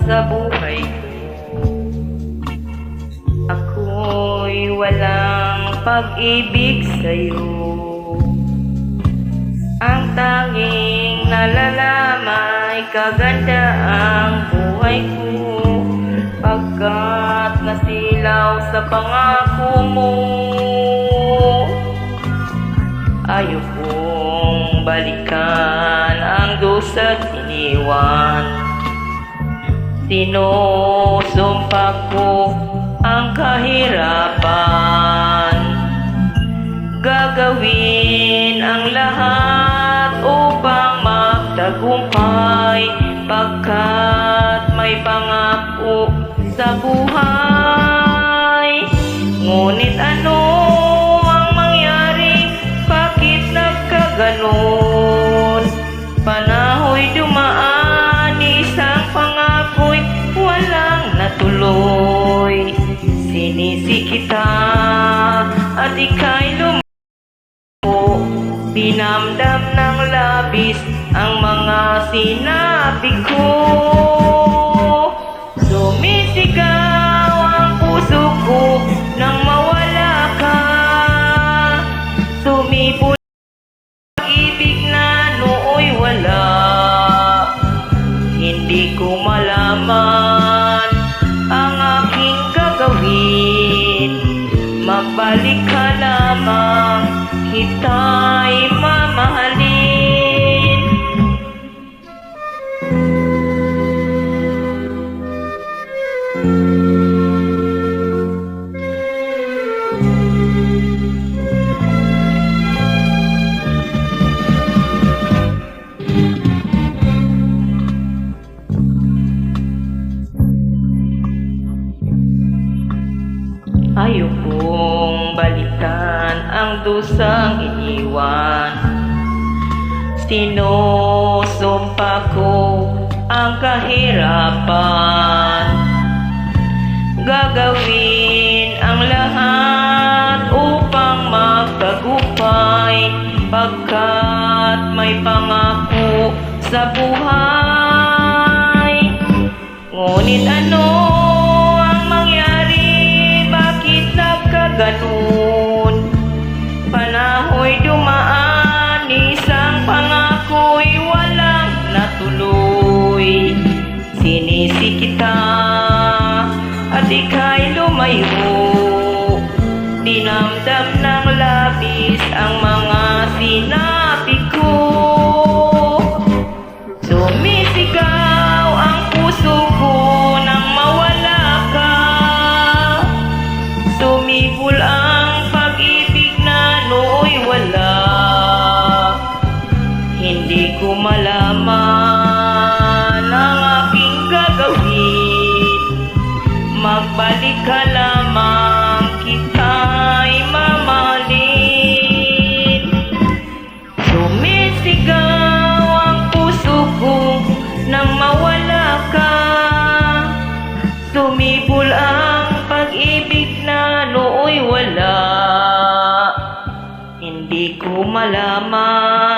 sa buhay ko. Ako'y walang pag-ibig sa'yo. Ang tanging nalalamay kaganda ang buhay ko, pagkat nasilaw sa pangako mo. Ayaw kong balikan ang dusa't iniwan. Sinusumpa ko ang kahirapan, gagawin ang lahat upang magtagumpay, pagkat may pangako sa buhay. Ngunit ano ang mangyari? Bakit nagkaganon? Panaho'y dumaan, isang pangako'y walang natuloy. Sinisi kita at ika'y lumayo, dinamdam ng labis ang mga sinabi ko. Sumisigaw ang puso ko nang mawala ka. Sumipol pag-ibig na nooy wala. Hindi ko malaman ang aking gagawin. Magbalik ka lamang, kita'y mamahalin. Ayaw kong balikan ang dusang iniwan. Sinusumpa ko ang kahirapan, gagawin ang lahat upang magtagumpay, pagkat may pangako sa buhay. Ngunit ano ang mangyari? Bakit nagkaganon? Panaho'y dumaan, isang pangako'y walang natuloy. Sinisi kita at ika'y lumayo, dinamdam ng labis ang mga sinabi ko. Sumisigaw ang puso ko nang mawala ka. Sumibol ang pag-ibig na nooy wala. Hindi ko malaman ang aking gagawin. Magbalik ka lamang, kita'y mamahalin. Sumisigaw ang puso ko nang mawala ka. Sumibol ang pag-ibig na nooy wala. Hindi ko malaman